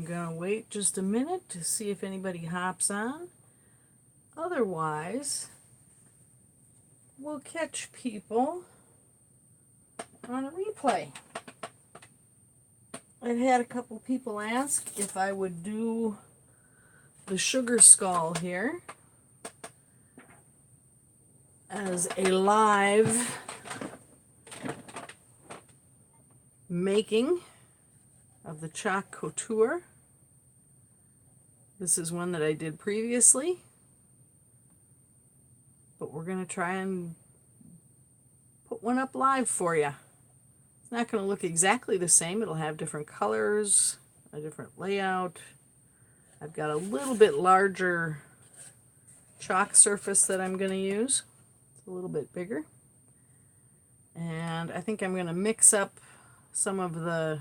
gonna wait just a minute to see if anybody hops on. Otherwise, we'll catch people on a replay. I've had a couple people ask if I would do the sugar skull here as a live making of the Chalk Couture. This is one that I did previously, but we're going to try and put one up live for you. It's not going to look exactly the same. It'll have different colors, a different layout. I've got a little bit larger chalk surface that I'm going to use. It's a little bit bigger. And I think I'm going to mix up some of the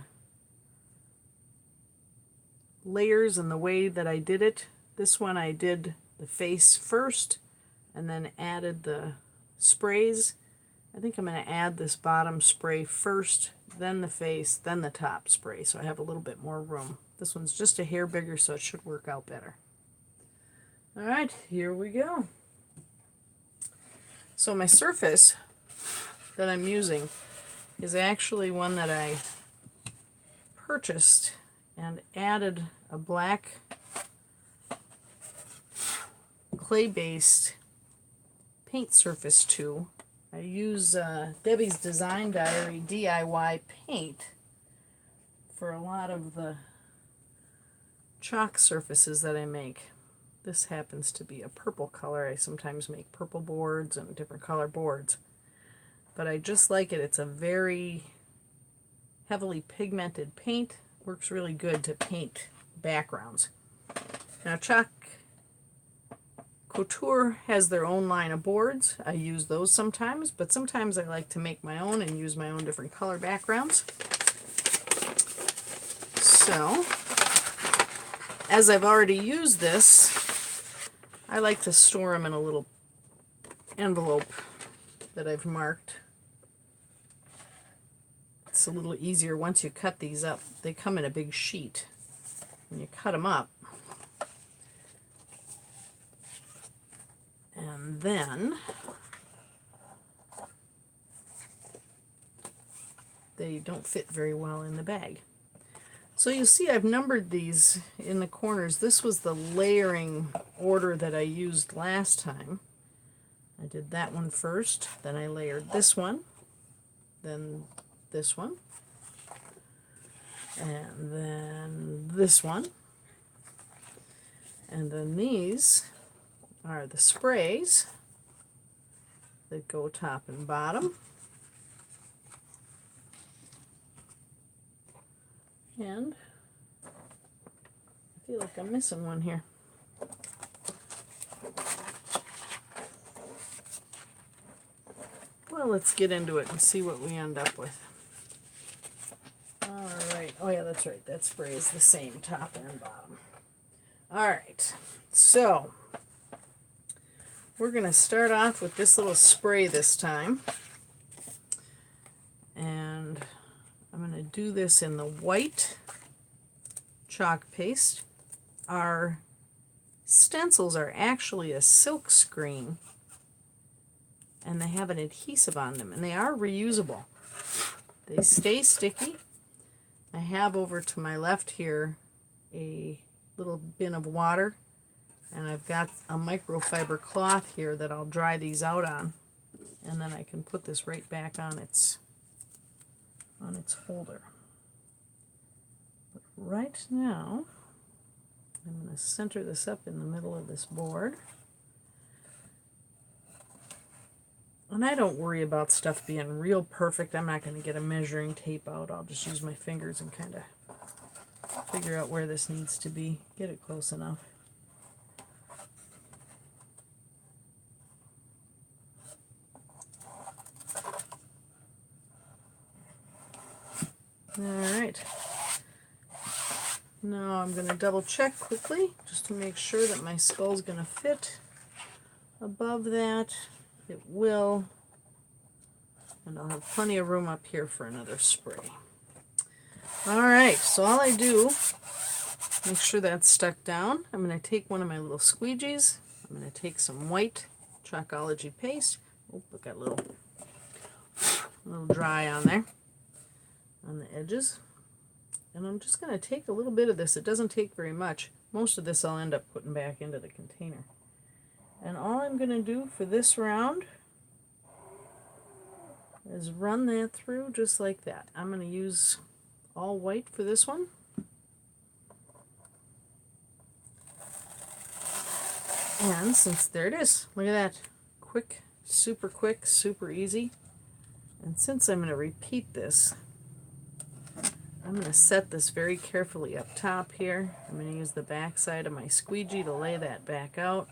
layers and the way that I did it. This one I did the face first and then added the sprays. I think I'm going to add this bottom spray first, then the face, then the top spray, so I have a little bit more room. This one's just a hair bigger, so it should work out better. Alright, here we go. So my surface that I'm using is actually one that I purchased and added a black clay-based paint surface to. I use Debbie's Design Diary DIY paint for a lot of the chalk surfaces that I make. This happens to be a purple color. I sometimes make purple boards and different color boards. But I just like it. It's a very heavily pigmented paint. Works really good to paint backgrounds. Now Chalk Couture has their own line of boards. I use those sometimes, but sometimes I like to make my own and use my own different color backgrounds. So, as I've already used this, I like to store them in a little envelope that I've marked. It's a little easier once you cut these up. They come in a big sheet. When you cut them up, and then they don't fit very well in the bag. So you see I've numbered these in the corners. This was the layering order that I used last time. I did that one first, then I layered this one, then this one, and then this one, and then these are the sprays that go top and bottom, and I feel like I'm missing one here. Well, let's get into it and see what we end up with. Alright, oh yeah, that's right, that spray is the same top and bottom. Alright, so we're going to start off with this little spray this time. And I'm going to do this in the white chalk paste. Our stencils are actually a silk screen, and they have an adhesive on them, and they are reusable. They stay sticky. I have over to my left here a little bin of water, and I've got a microfiber cloth here that I'll dry these out on, and then I can put this right back on its holder. But right now, I'm going to center this up in the middle of this board. And I don't worry about stuff being real perfect. I'm not going to get a measuring tape out. I'll just use my fingers and kind of figure out where this needs to be. Get it close enough. Alright. Now I'm going to double check quickly just to make sure that my skull's going to fit above that. It will. And I'll have plenty of room up here for another spray. Alright, so all I do Make sure that's stuck down. I'm going to take one of my little squeegees. I'm going to take some white Chalkology paste. Oh, look, got a little dry on there, on the edges. And I'm just going to take a little bit of this. It doesn't take very much. Most of this I'll end up putting back into the container. And all I'm going to do for this round is run that through just like that. I'm going to use all white for this one. And since there it is, look at that. Quick, super easy. And since I'm going to repeat this, I'm going to set this very carefully up top here. I'm going to use the back side of my squeegee to lay that back out.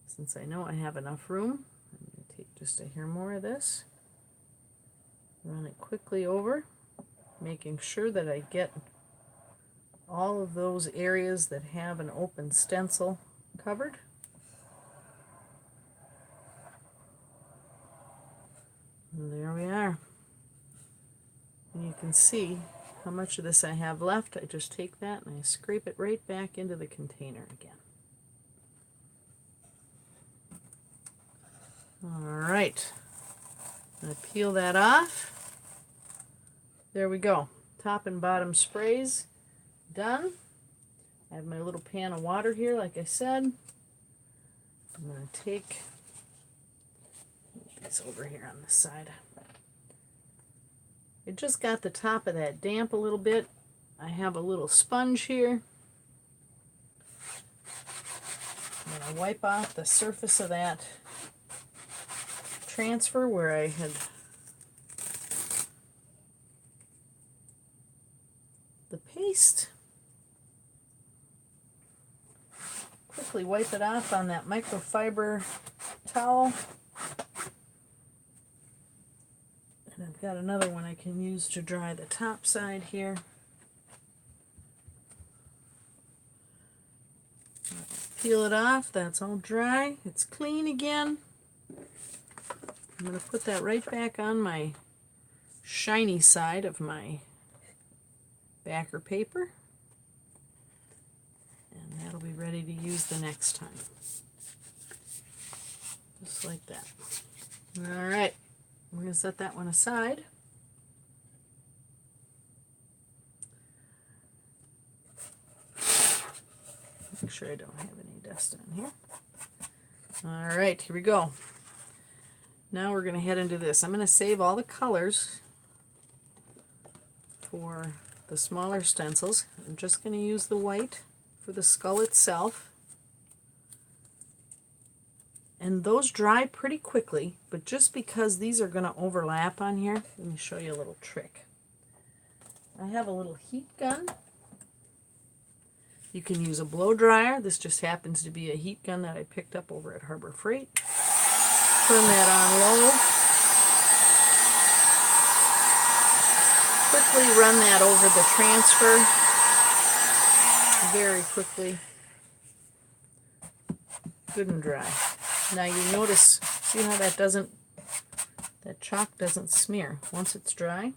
Since I know I have enough room, I'm going to take just a hair more of this. Run it quickly over, making sure that I get all of those areas that have an open stencil covered. And there we are. And you can see how much of this I have left. I just take that and I scrape it right back into the container again. Alright, I'm going to peel that off. There we go. Top and bottom sprays done. I have my little pan of water here, like I said. I'm going to take these over here on this side. It just got the top of that damp a little bit. I have a little sponge here. I'm going to wipe off the surface of that transfer where I had the paste. Quickly wipe it off on that microfiber towel. And I've got another one I can use to dry the top side here. Peel it off, that's all dry. It's clean again. I'm going to put that right back on my shiny side of my backer paper. And that'll be ready to use the next time. Just like that. Alright, we're going to set that one aside. Make sure I don't have any dust on here. Alright, here we go. Now we're going to head into this. I'm going to save all the colors for the smaller stencils. I'm just going to use the white for the skull itself. And those dry pretty quickly, but just because these are going to overlap on here, let me show you a little trick. I have a little heat gun. You can use a blow dryer. This just happens to be a heat gun that I picked up over at Harbor Freight. Turn that on low. Quickly run that over the transfer. Very quickly. Good and dry. Now you notice, see how that chalk doesn't smear. Once it's dry,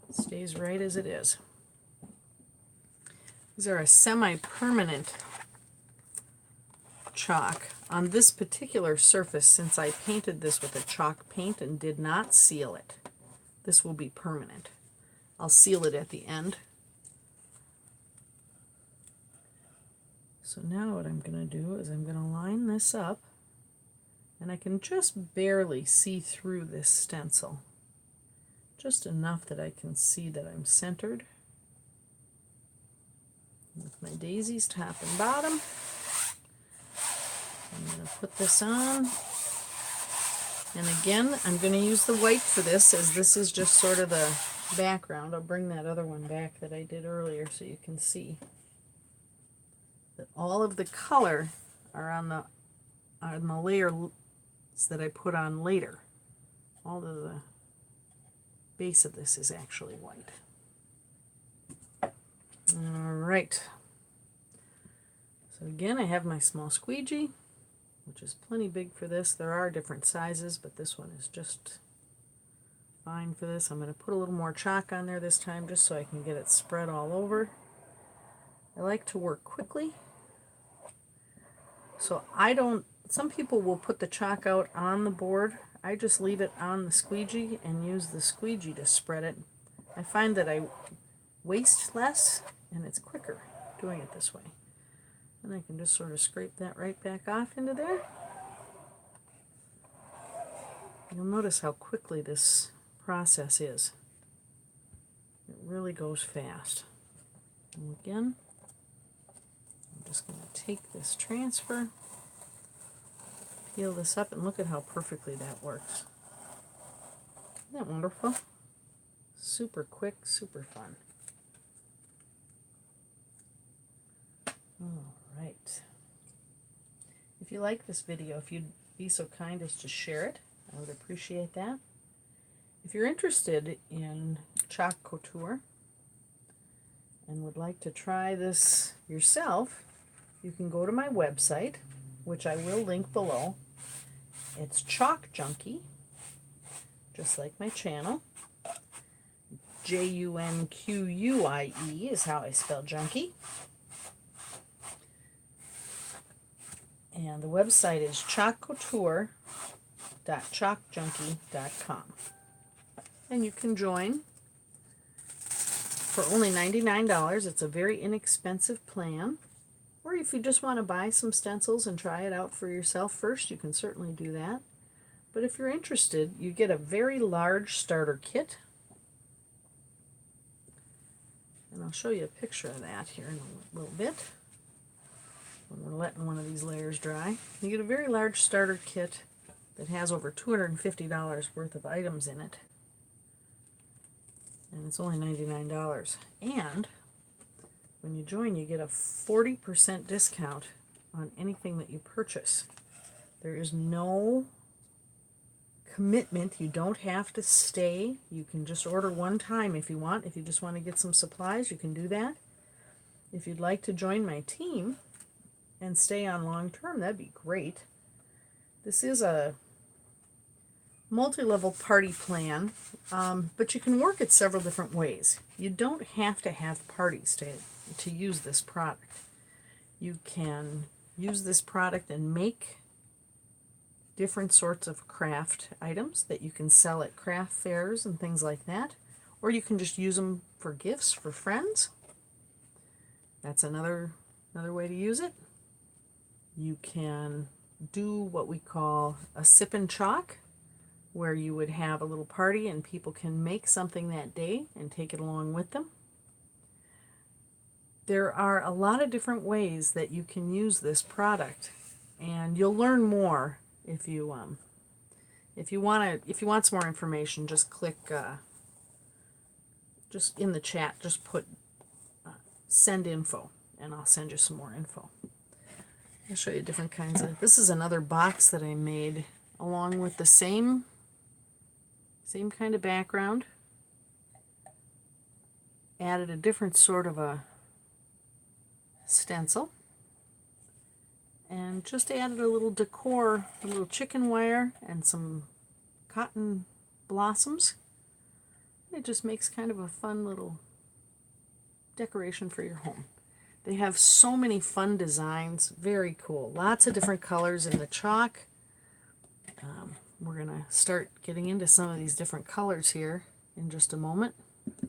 it stays right as it is. These are a semi-permanent chalk. On this particular surface, since I painted this with a chalk paint and did not seal it, this will be permanent. I'll seal it at the end. So now what I'm going to do is I'm going to line this up, and I can just barely see through this stencil. Just enough that I can see that I'm centered. With my daisies top and bottom. I'm going to put this on. And again, I'm going to use the white for this, as this is just sort of the background. I'll bring that other one back that I did earlier so you can see that all of the color are on the layers that I put on later. All of the base of this is actually white. Alright. So again, I have my small squeegee, which is plenty big for this. There are different sizes, but this one is just fine for this. I'm going to put a little more chalk on there this time just so I can get it spread all over. I like to work quickly. So some people will put the chalk out on the board. I just leave it on the squeegee and use the squeegee to spread it. I find that I waste less and it's quicker doing it this way. And I can just sort of scrape that right back off into there. You'll notice how quickly this process is. It really goes fast. And again, I'm just going to take this transfer, peel this up, and look at how perfectly that works. Isn't that wonderful? Super quick, super fun. All right. If you like this video, if you'd be so kind as to share it, I would appreciate that. If you're interested in Chalk Couture and would like to try this yourself, you can go to my website, which I will link below. It's Chalk Junkie, just like my channel. Junquie is how I spell junkie. And the website is chalkcouture.chalkjunkie.com. And you can join for only $99. It's a very inexpensive plan. Or if you just want to buy some stencils and try it out for yourself first, you can certainly do that. But if you're interested, you get a very large starter kit. And I'll show you a picture of that here in a little bit, when we're letting one of these layers dry. You get a very large starter kit that has over $250 worth of items in it. And it's only $99. And when you join, you get a 40% discount on anything that you purchase. There is no commitment. You don't have to stay. You can just order one time if you want. If you just want to get some supplies, you can do that. If you'd like to join my team and stay on long term, that'd be great. This is a multi-level party plan, but you can work it several different ways. You don't have to have parties to use this product. You can use this product and make different sorts of craft items that you can sell at craft fairs and things like that, or you can just use them for gifts for friends. That's another way to use it. You can do what we call a sip and chalk, where you would have a little party and people can make something that day and take it along with them. There are a lot of different ways that you can use this product, and you'll learn more if you want some more information. Just click just in the chat, just put send info, and I'll send you some more info. I'll show you different kinds of. This is another box that I made along with the same kind of background. Added a different sort of a stencil, and just added a little decor, a little chicken wire and some cotton blossoms. It just makes kind of a fun little decoration for your home. They have so many fun designs, very cool. Lots of different colors in the chalk. We're going to start getting into some of these different colors here in just a moment. I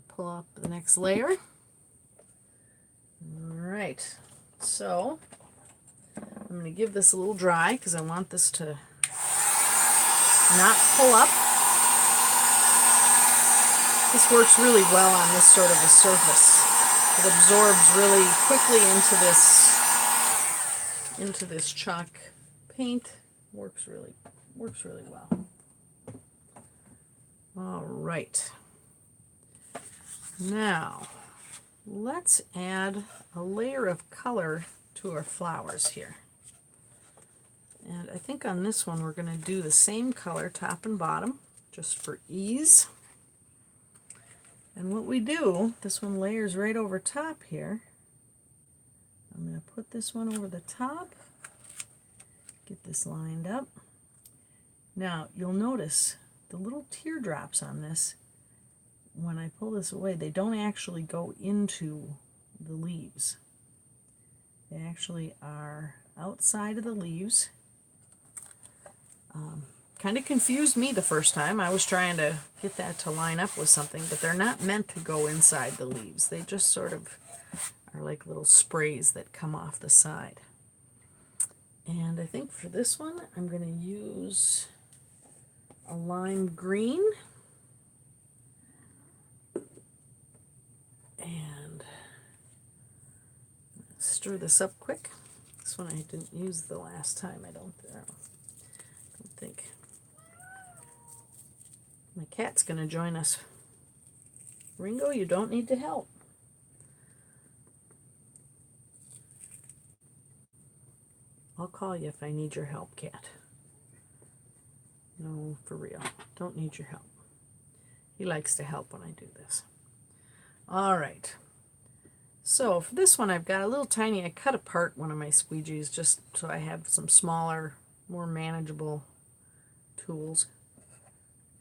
pull up the next layer. Alright, so I'm going to give this a little dry because I want this to not pull up. This works really well on this sort of a surface. It absorbs really quickly into this chalk paint. Works really well. All right. Now, let's add a layer of color to our flowers here. And I think on this one we're going to do the same color top and bottom, just for ease. And what we do, this one layers right over top here. I'm going to put this one over the top, get this lined up. Now, you'll notice the little teardrops on this, when I pull this away, they don't actually go into the leaves. They actually are outside of the leaves. Kind of confused me the first time. I was trying to get that to line up with something, but they're not meant to go inside the leaves. They just sort of are like little sprays that come off the side. And I think for this one, I'm going to use a lime green. And stir this up quick. This one I didn't use the last time, I don't think. My cat's going to join us. Ringo, you don't need to help. I'll call you if I need your help, cat. No, for real. Don't need your help. He likes to help when I do this. All right. So for this one, I've got a little tiny, I cut apart one of my squeegees just so I have some smaller, more manageable tools.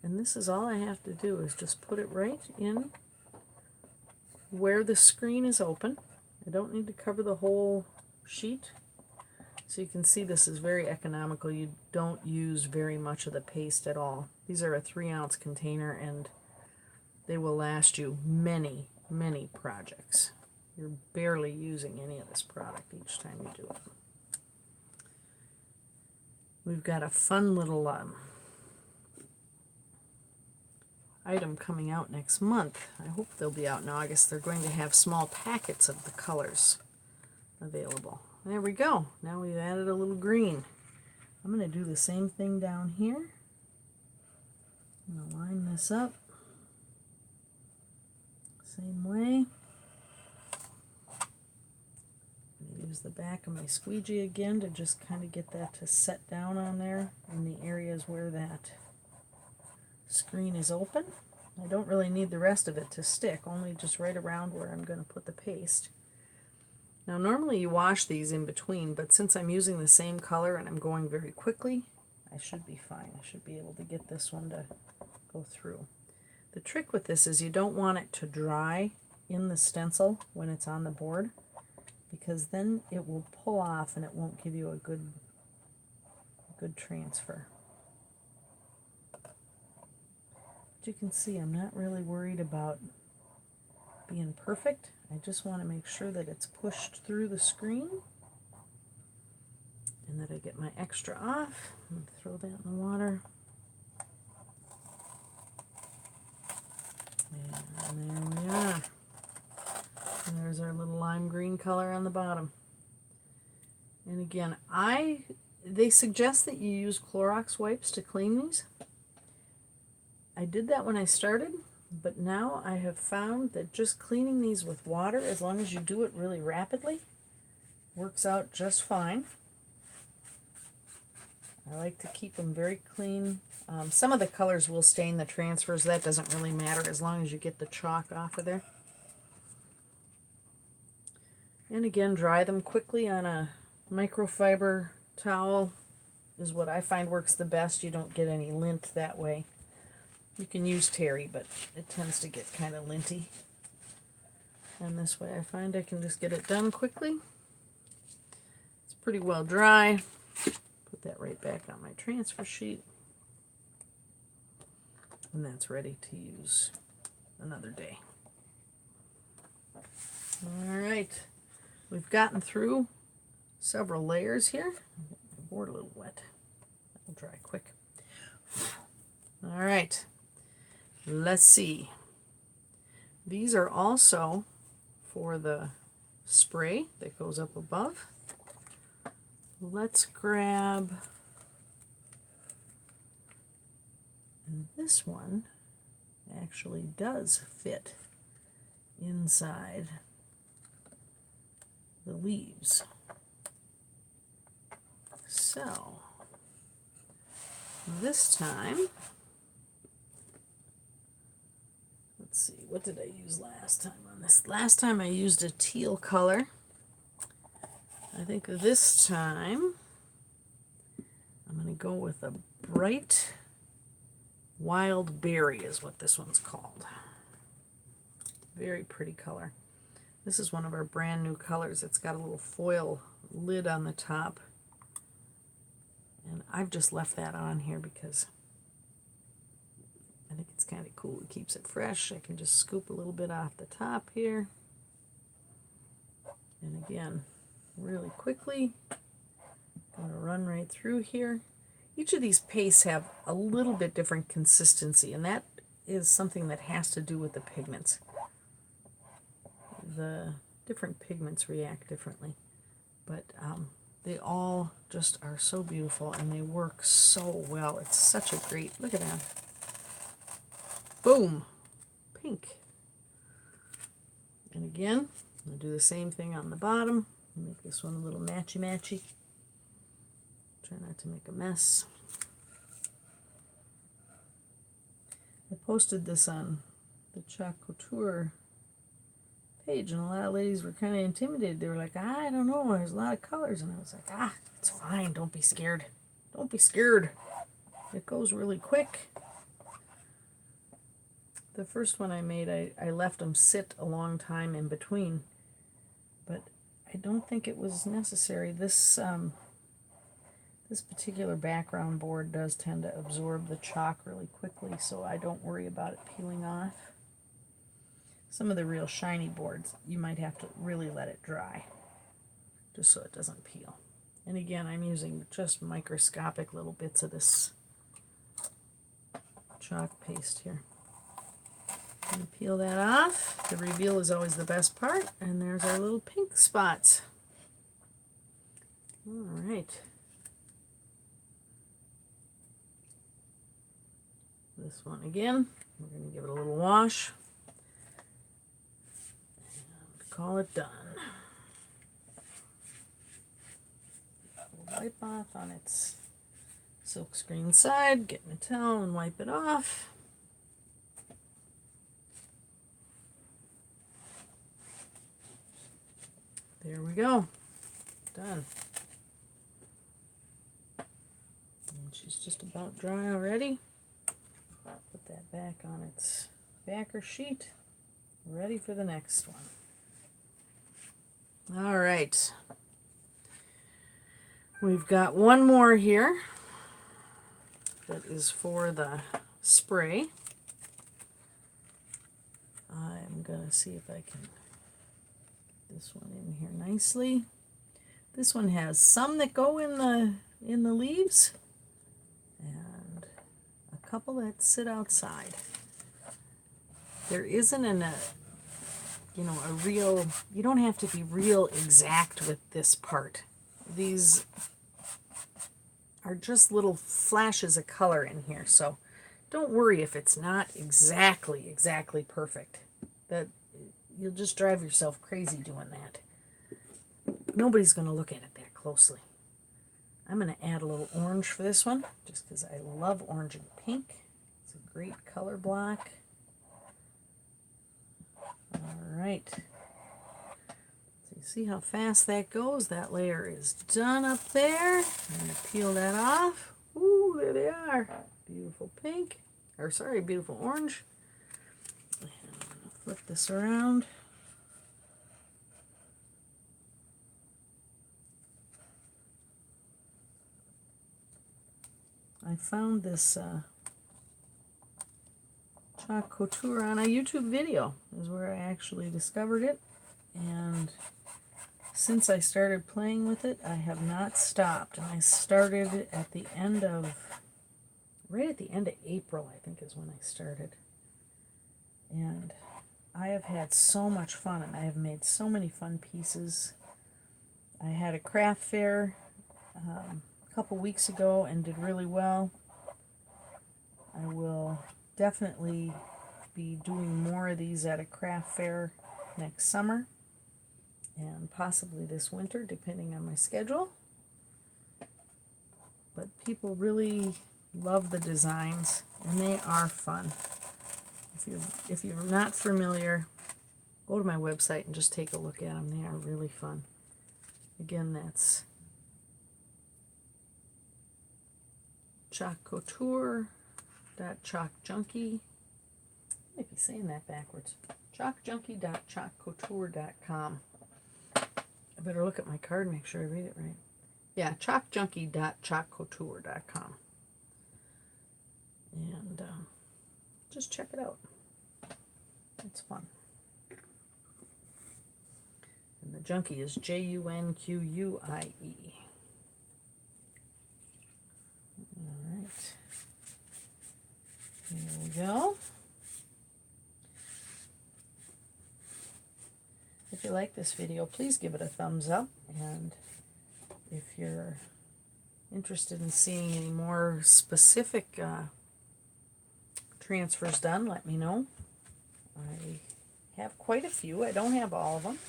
And this is all I have to do is just put it right in where the screen is open. I don't need to cover the whole sheet. So you can see this is very economical. You don't use very much of the paste at all. These are a 3-ounce container and they will last you many, many projects. You're barely using any of this product each time you do it. We've got a fun little item coming out next month. I hope they'll be out in August. They're going to have small packets of the colors available. There we go. Now we've added a little green. I'm going to do the same thing down here. I'm going to line this up. Same way. I'm going to use the back of my squeegee again to just kind of get that to set down on there in the areas where that screen is open. I don't really need the rest of it to stick, only just right around where I'm going to put the paste. Now normally you wash these in between, but since I'm using the same color and I'm going very quickly, I should be fine. I should be able to get this one to go through. The trick with this is you don't want it to dry in the stencil when it's on the board, because then it will pull off and it won't give you a good transfer. But you can see I'm not really worried about being perfect. I just want to make sure that it's pushed through the screen and that I get my extra off. I'm going to throw that in the water. And there we are. And there's our little lime green color on the bottom. And again, they suggest that you use Clorox wipes to clean these. I did that when I started, but now I have found that just cleaning these with water, as long as you do it really rapidly, works out just fine. I like to keep them very clean. Some of the colors will stain the transfers. That doesn't really matter as long as you get the chalk off of there. And again, dry them quickly on a microfiber towel is what I find works the best. You don't get any lint that way. You can use terry, but it tends to get kind of linty. And this way I find I can just get it done quickly. It's pretty well dry. Put that right back on my transfer sheet. And that's ready to use another day. All right. We've gotten through several layers here. My board a little wet. That'll dry quick. All right. Let's see. These are also for the spray that goes up above. Let's grab, and this one actually does fit inside the leaves. So this time, let's see, what did I use last time on this? Last time I used a teal color. I think this time I'm going to go with a bright wild berry is what this one's called. Very pretty color. This is one of our brand new colors. It's got a little foil lid on the top. And I've just left that on here because I think it's kind of cool. It keeps it fresh. I can just scoop a little bit off the top here. And again, really quickly, I'm going to run right through here. Each of these pastes have a little bit different consistency, and that is something that has to do with the pigments. The different pigments react differently, but they all just are so beautiful and they work so well. It's such a great, look at that. Boom! Pink. And again, I'll do the same thing on the bottom. Make this one a little matchy-matchy. Try not to make a mess. I posted this on the Chalk Couture page, and a lot of ladies were kind of intimidated. They were like, I don't know, there's a lot of colors. And I was like, it's fine, don't be scared. Don't be scared. It goes really quick. The first one I made, I left them sit a long time in between, but I don't think it was necessary. This particular background board does tend to absorb the chalk really quickly, so I don't worry about it peeling off. Some of the real shiny boards, you might have to really let it dry, just so it doesn't peel. And again, I'm using just microscopic little bits of this chalk paste here. I'm going to peel that off. The reveal is always the best part, and there's our little pink spots. All right. This one again, we're going to give it a little wash and call it done. We'll wipe off on its silkscreen side, get my towel and wipe it off. There we go. Done. And she's just about dry already. Put that back on its backer sheet. Ready for the next one. All right. We've got one more here that is for the spray. I'm going to see if I can get this one in here nicely. This one has some that go in the leaves and a couple that sit outside. There isn't a real, you don't have to be real exact with this part. These are just little flashes of color in here, so don't worry if it's not exactly perfect. That you'll just drive yourself crazy doing that. Nobody's going to look at it that closely. I'm going to add a little orange for this one, just because I love orange and pink. It's a great color block. All right. So you see how fast that goes? That layer is done up there. I'm going to peel that off. Ooh, there they are. Beautiful pink. Or sorry, beautiful orange. And I'm going to flip this around. I found this Chalk Couture on a YouTube video. Is where I actually discovered it, and since I started playing with it, I have not stopped. And I started at the end of, right at the end of April, I think is when I started. And I have had so much fun, and I have made so many fun pieces. I had a craft fair a couple weeks ago and did really well. I will definitely be doing more of these at a craft fair next summer and possibly this winter, depending on my schedule. But people really love the designs, and they are fun. If you're not familiar, go to my website and just take a look at them. They are really fun. Again, that's Chalk Couture. Chalk Junkie. I might be saying that backwards. chalkjunkie.chalkcouture.com. I better look at my card and make sure I read it right. Yeah, chalkjunkie.chalkcouture.com. And just check it out. It's fun. And the junkie is Junquie. All right. Here we go. If you like this video, please give it a thumbs up. And if you're interested in seeing any more specific transfers done, let me know. I have quite a few. I don't have all of them,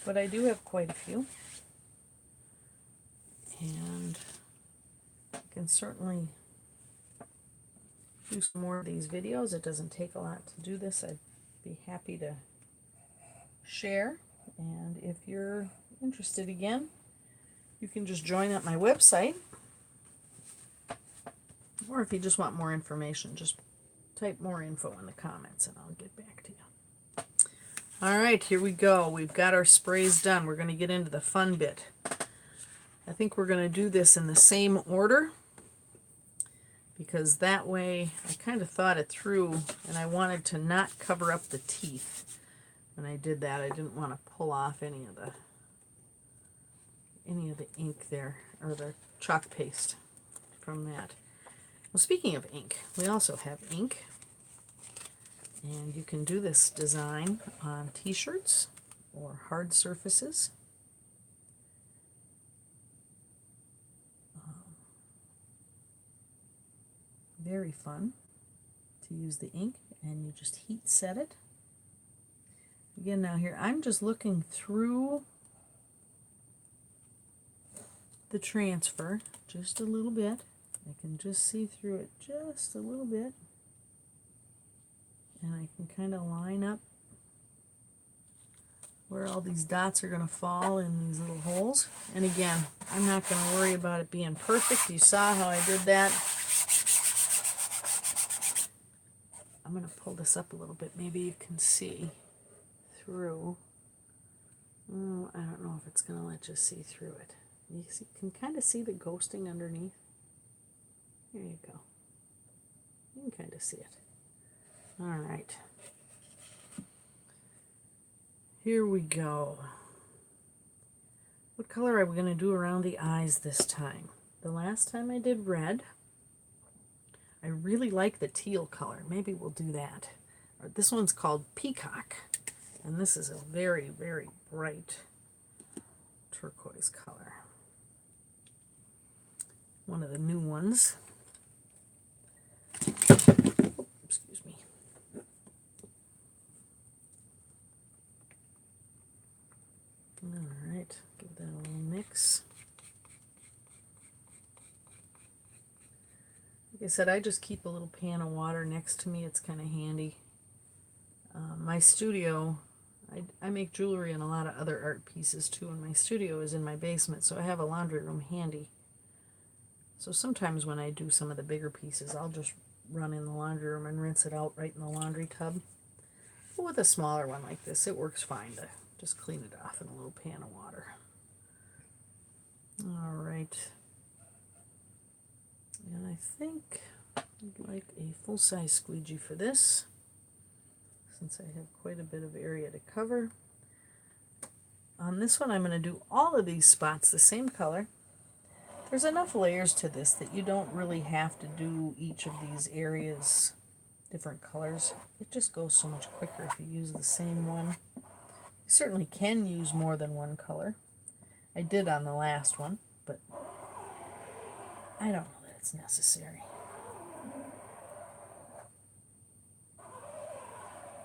but I do have quite a few. And I can certainly do some more of these videos. It doesn't take a lot to do this. I'd be happy to share. And if you're interested again, you can just join at my website. Or if you just want more information, just type more info in the comments and I'll get back to you. All right, here we go. We've got our sprays done. We're going to get into the fun bit. I think we're going to do this in the same order because that way I kind of thought it through and I wanted to not cover up the teeth. When I did that, I didn't want to pull off any of the ink there, or the chalk paste from that. Well, speaking of ink, we also have ink. And you can do this design on t-shirts or hard surfaces. Very fun to use the ink, and you just heat set it. Again, now here, I'm just looking through the transfer just a little bit. I can just see through it just a little bit. And I can kind of line up where all these dots are going to fall in these little holes. And again, I'm not going to worry about it being perfect. You saw how I did that. I'm going to pull this up a little bit. Maybe you can see through. Oh, I don't know if it's going to let you see through it. You can kind of see the ghosting underneath. There you go. You can kind of see it. All right. Here we go. What color are we going to do around the eyes this time? The last time I did red. I really like the teal color. Maybe we'll do that. This one's called Peacock. And this is a very, very bright turquoise color. One of the new ones. Oh, excuse me. All right, give that a little mix. Like I said, I just keep a little pan of water next to me. It's kind of handy. My studio, I make jewelry and a lot of other art pieces too, and my studio is in my basement, so I have a laundry room handy. So sometimes when I do some of the bigger pieces, I'll just run in the laundry room and rinse it out right in the laundry tub. But with a smaller one like this, it works fine to just clean it off in a little pan of water. All right. And I think I'd like a full-size squeegee for this, since I have quite a bit of area to cover. On this one, I'm going to do all of these spots the same color. There's enough layers to this that you don't really have to do each of these areas different colors. It just goes so much quicker if you use the same one. You certainly can use more than one color. I did on the last one, but I don't know that it's necessary.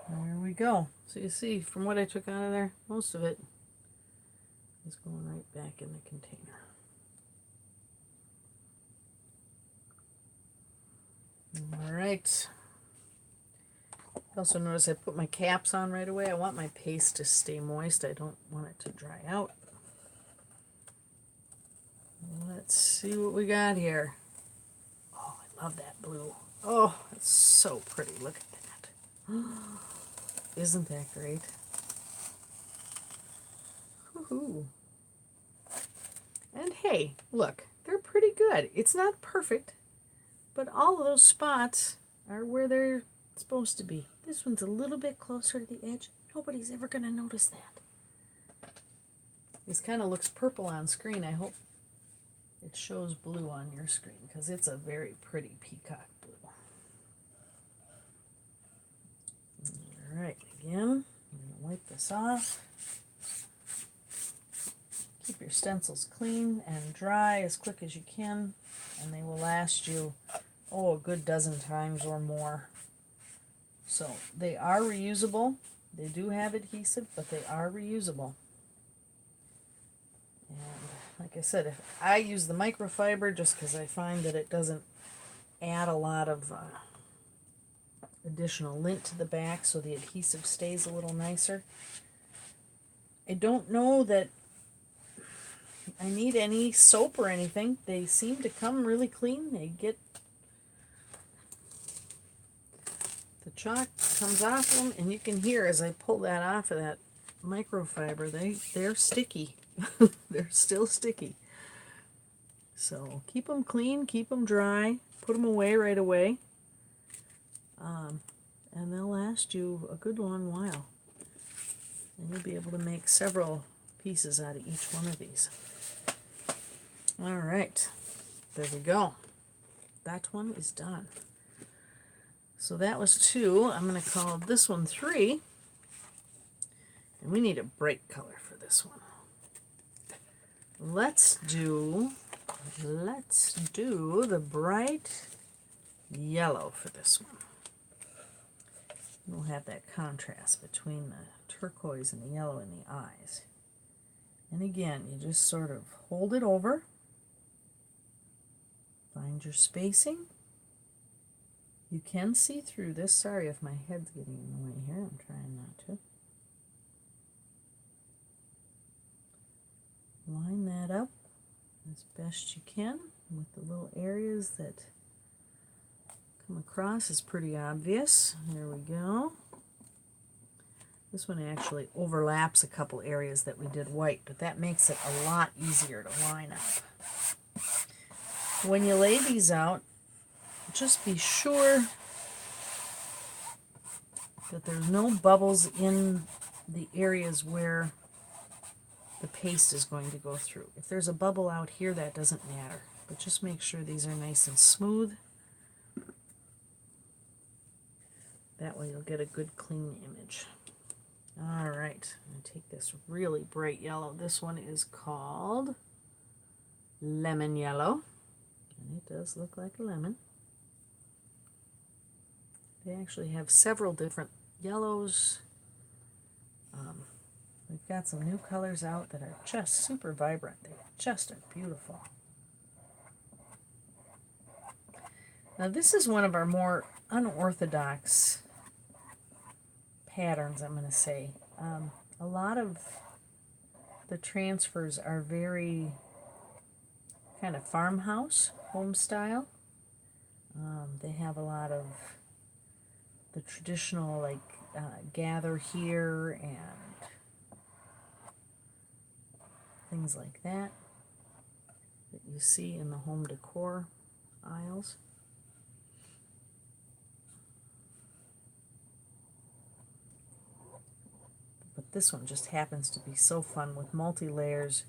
There we go. So you see, from what I took out of there, most of it is going right back in the container. All right. Also notice I put my caps on right away. I want my paste to stay moist. I don't want it to dry out. Let's see what we got here. Oh, I love that blue. Oh, it's so pretty. Look at that. isn't that great? Woohoo! And hey, look, they're pretty good. It's not perfect, but all of those spots are where they're supposed to be. This one's a little bit closer to the edge. Nobody's ever going to notice that. This kind of looks purple on screen. I hope it shows blue on your screen because it's a very pretty peacock blue. All right, again, I'm going to wipe this off. Keep your stencils clean and dry as quick as you can, and they will last you, a good dozen times or more. So they are reusable. They do have adhesive, but they are reusable. And like I said, if I use the microfiber just because I find that it doesn't add a lot of additional lint to the back, so the adhesive stays a little nicer. I don't know that I need any soap or anything. They seem to come really clean. They get the chalk comes off them, and you can hear as I pull that off of that microfiber, they're sticky. They're still sticky. So keep them clean, keep them dry, put them away right away, and they'll last you a good long while. And you'll be able to make several pieces out of each one of these. All right, there we go. That one is done. So that was 2. I'm going to call this one 3. And we need a bright color for this one. Let's do the bright yellow for this one. We'll have that contrast between the turquoise and the yellow in the eyes. And again, you just sort of hold it over. Find your spacing. You can see through this. Sorry if my head's getting in the way here. I'm trying not to. Line that up as best you can with the little areas that come across is pretty obvious. There we go. This one actually overlaps a couple areas that we did white, but that makes it a lot easier to line up. When you lay these out, just be sure that there's no bubbles in the areas where the paste is going to go through. If there's a bubble out here, that doesn't matter, but just make sure these are nice and smooth. That way you'll get a good clean image. All right, I'm going to take this really bright yellow. This one is called Lemon Yellow, and it does look like a lemon. They actually have several different yellows. We've got some new colors out that are just super vibrant. They just are beautiful. Now this is one of our more unorthodox patterns, I'm going to say. A lot of the transfers are very kind of farmhouse, home style. They have a lot of the traditional, like, gather here and things like that you see in the home decor aisles. But this one just happens to be so fun with multi-layers.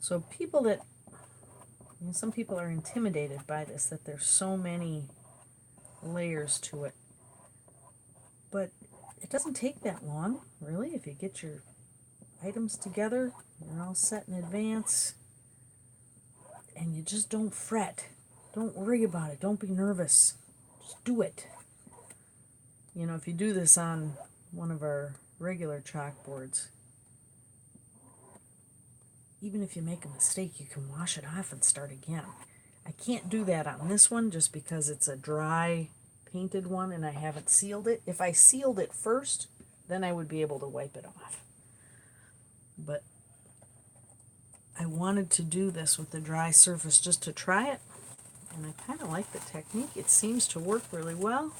So people that, some people are intimidated by this, that there's so many layers to it. But it doesn't take that long, really, if you get your items together, you're all set in advance, and you just don't fret. Don't worry about it. Don't be nervous. Just do it. You know, if you do this on one of our regular chalkboards, even if you make a mistake, you can wash it off and start again. I can't do that on this one just because it's a dry painted one and I haven't sealed it. If I sealed it first, then I would be able to wipe it off. But I wanted to do this with the dry surface just to try it, and I kind of like the technique. It seems to work really well.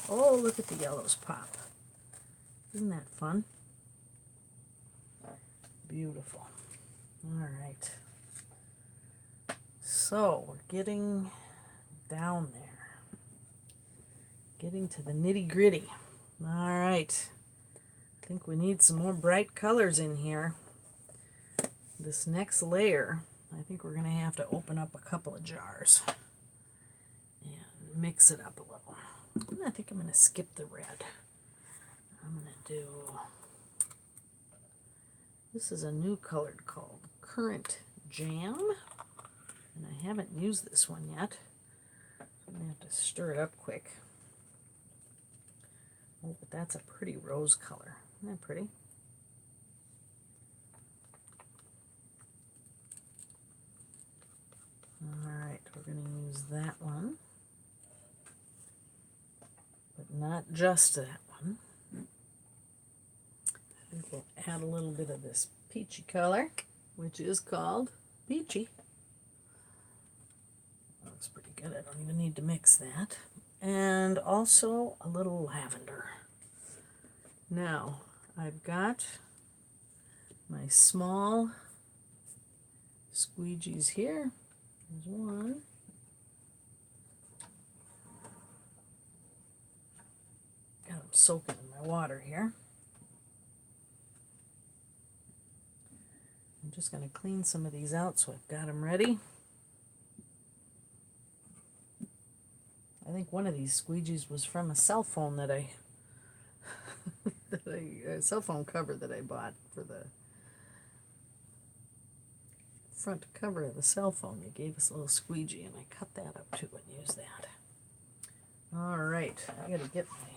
Oh, look at the yellows pop. Isn't that fun? Beautiful. All right. So we're getting down there. Getting to the nitty-gritty. All right. I think we need some more bright colors in here. This next layer, I think we're going to have to open up a couple of jars and mix it up a little. I think I'm going to skip the red. I'm going to do, this is a new color called Currant Jam, and I haven't used this one yet. I'm going to have to stir it up quick. Oh, but that's a pretty rose color. Isn't that pretty? Alright, we're going to use that one. But not just that one. I think we'll add a little bit of this peachy color, which is called Peachy. Looks pretty good. I don't even need to mix that. And also a little lavender. Now, I've got my small squeegees here. There's one. Got them soaking in my water here. I'm just going to clean some of these out so I've got them ready. I think one of these squeegees was from a cell phone that a cell phone cover that I bought for the front cover of the cell phone. They gave us a little squeegee, and I cut that up too and used that. All right, I got to get my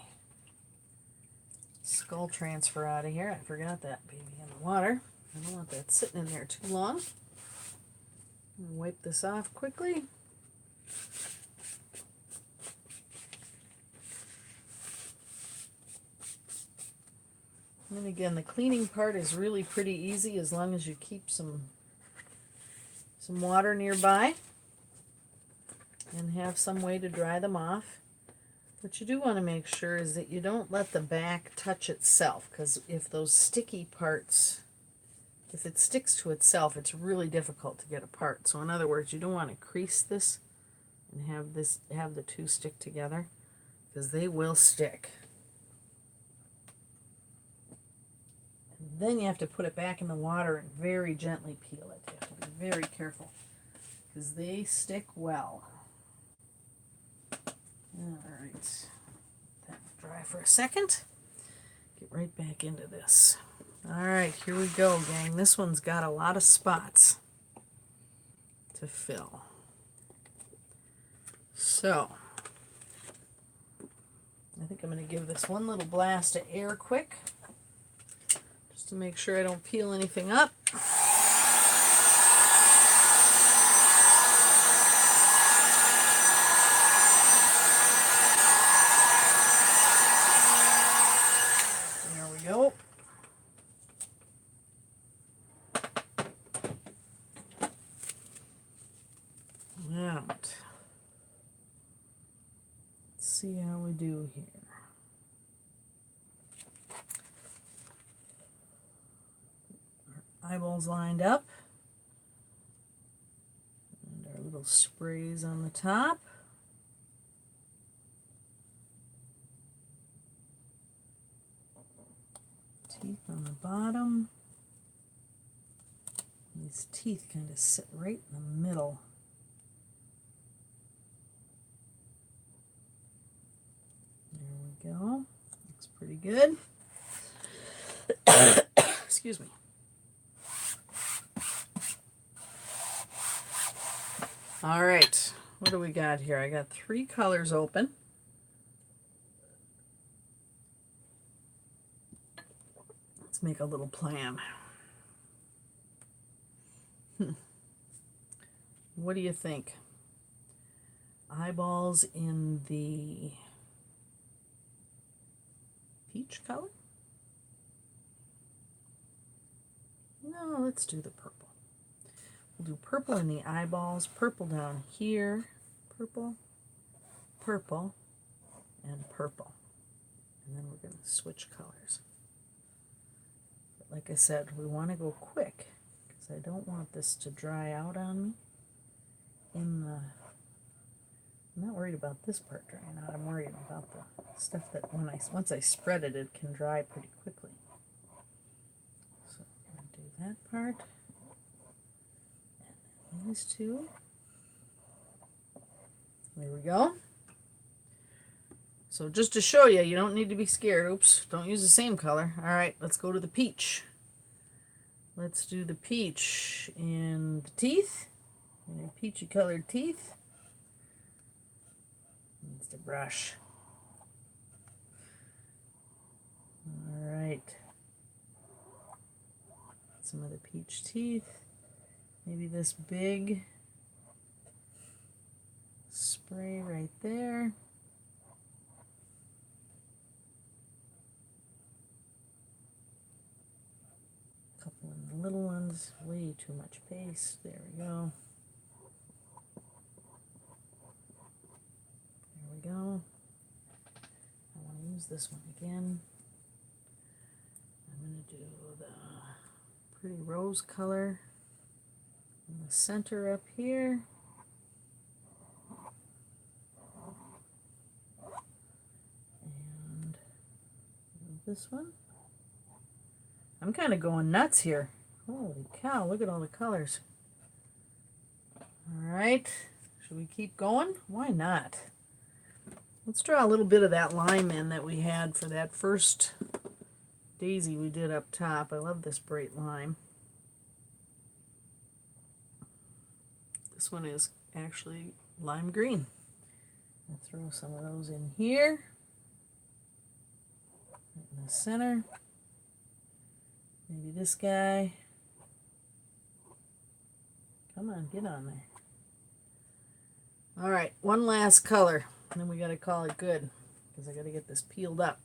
skull transfer out of here. I forgot that baby in the water. I don't want that sitting in there too long. I'm gonna wipe this off quickly. And again, the cleaning part is really pretty easy as long as you keep some water nearby and have some way to dry them off. What you do want to make sure is that you don't let the back touch itself, because if those sticky parts, if it sticks to itself, it's really difficult to get apart. So in other words, you don't want to crease this and have the two stick together, because they will stick. And then you have to put it back in the water and very gently peel it. You have to be very careful, because they stick well. Alright, let that dry for a second. Get right back into this. Alright, here we go, gang. This one's got a lot of spots to fill. So, I think I'm going to give this one little blast of air quick, just to make sure I don't peel anything up. See how we do here. Our eyeballs lined up, and our little sprays on the top. Teeth on the bottom. These teeth kind of sit right in the middle. Go. Looks pretty good. Excuse me. All right, what do we got here? I got 3 colors open. Let's make a little plan. What do you think? Eyeballs in the peach color? No, let's do the purple. We'll do purple in the eyeballs, purple down here, purple, purple, and purple. And then we're going to switch colors. like I said, we want to go quick because I don't want this to dry out on me. I'm not worried about this part drying out. I'm worried about the stuff that once I spread it, it can dry pretty quickly. So I'm going to do that part. And then these two. There we go. So just to show you, you don't need to be scared. Oops, don't use the same color. All right, let's go to the peach. Let's do the peach in the teeth, in your peachy colored teeth. Needs the brush. All right. Some of the peach teeth. Maybe this big spray right there. A couple of the little ones. Way too much paste. There we go. There we go. I want to use this one again. I'm going to do the pretty rose color in the center up here. And this one. I'm kind of going nuts here. Holy cow, look at all the colors. All right, should we keep going? Why not? Let's draw a little bit of that lime in that we had for that first daisy we did up top. I love this bright lime. This one is actually lime green. I'll throw some of those in here, right in the center. Maybe this guy. Come on, get on there. All right, one last color, and then we got to call it good because I got to get this peeled up.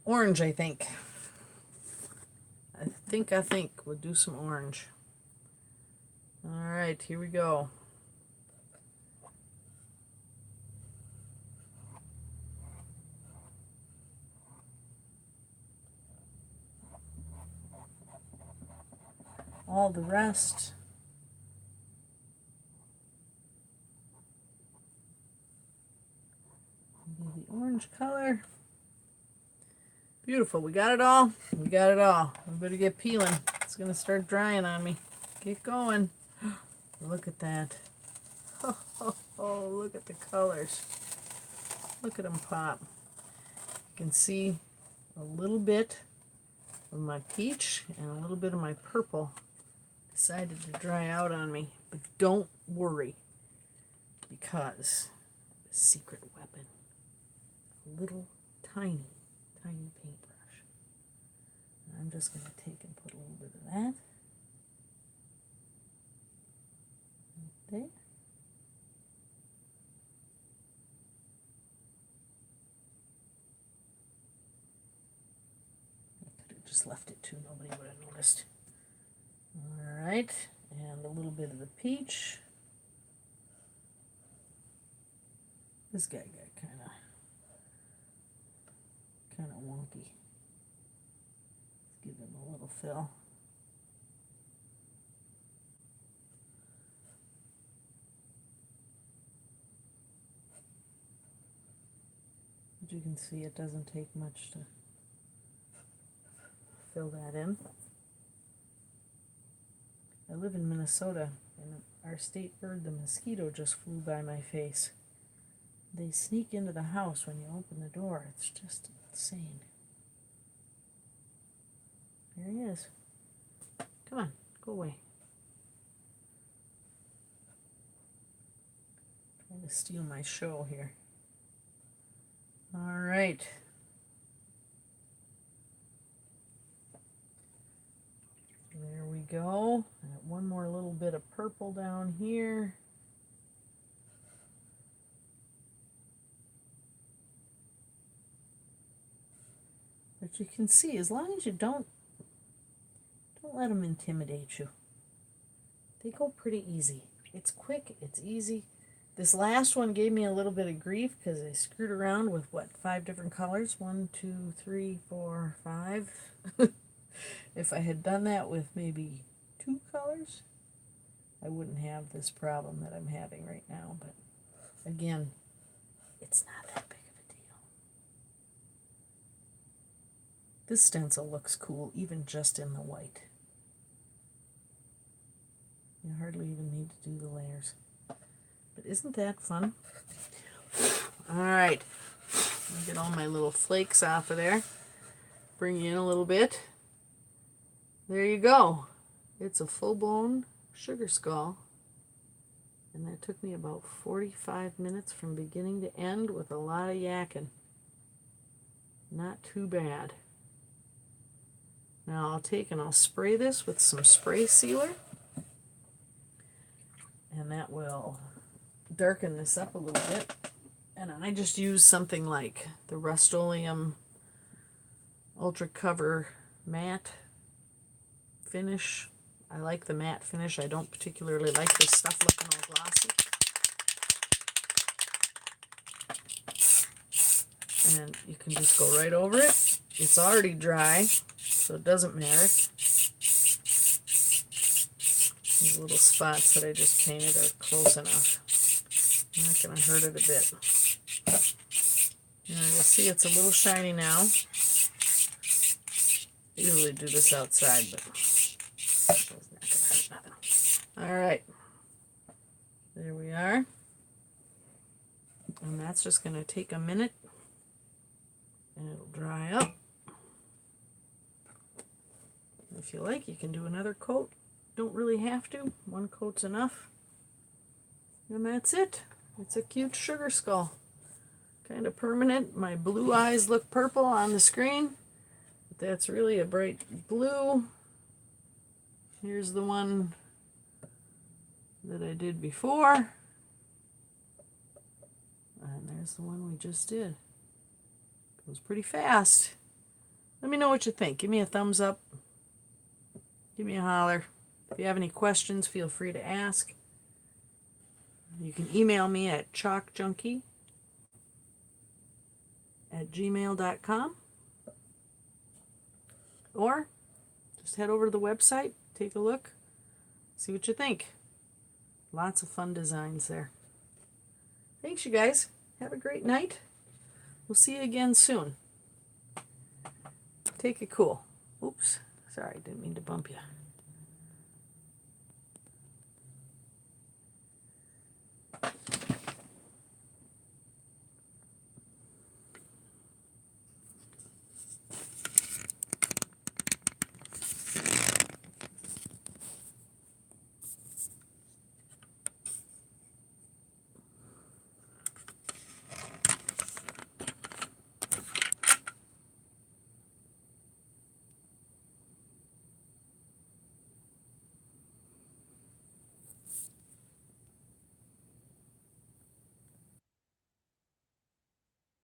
Orange, I think. I think we'll do some orange. All right, here we go. All the rest. The orange color. Beautiful. We got it all. We got it all. We better get peeling. It's going to start drying on me. Get going. Look at that. Oh, look at the colors. Look at them pop. You can see a little bit of my peach and a little bit of my purple decided to dry out on me. But don't worry, because the secret weapon, a little tiny paintbrush. And I'm just going to take and put a little bit of that right there. I could have just left it too, nobody would have noticed. All right, and a little bit of the peach. This guy got kind of wonky. Let's give him a little fill. But you can see it doesn't take much to fill that in. I live in Minnesota, and our state bird, the mosquito, just flew by my face. They sneak into the house when you open the door. It's just insane. There he is. Come on, go away. Trying to steal my show here. All right. There we go. And one more little bit of purple down here. But you can see, as long as you don't let them intimidate you, they go pretty easy. It's quick, it's easy. This last one gave me a little bit of grief because I screwed around with, what, 5 different colors? 1, 2, 3, 4, 5. If I had done that with maybe 2 colors, I wouldn't have this problem that I'm having right now. But again, it's not that big of a deal. This stencil looks cool even just in the white. You hardly even need to do the layers. But isn't that fun? Alright, I'll get all my little flakes off of there. Bring you in a little bit. There you go. It's a full-blown sugar skull. And that took me about 45 minutes from beginning to end with a lot of yakking. Not too bad. Now I'll take and I'll spray this with some spray sealer. And that will darken this up a little bit. And I just use something like the Rust-Oleum Ultra Cover Matte finish. I like the matte finish. I don't particularly like this stuff looking all glossy. And you can just go right over it. It's already dry, so it doesn't matter. These little spots that I just painted are close enough. I'm not going to hurt it a bit. And you'll see it's a little shiny now. I usually do this outside, but it's not going to hurt nothing. Alright. There we are. And that's just going to take a minute. And it'll dry up. If you like, you can do another coat. Don't really have to. One coat's enough. And that's it. It's a cute sugar skull. Kind of permanent. My blue eyes look purple on the screen. But that's really a bright blue. Here's the one that I did before. And there's the one we just did. Goes pretty fast. Let me know what you think. Give me a thumbs up. Give me a holler. If you have any questions, feel free to ask. You can email me at chalkjunkie@gmail.com, or just head over to the website, take a look, see what you think. Lots of fun designs there. Thanks, you guys. Have a great night. We'll see you again soon. Take it cool. Oops, sorry, didn't mean to bump you.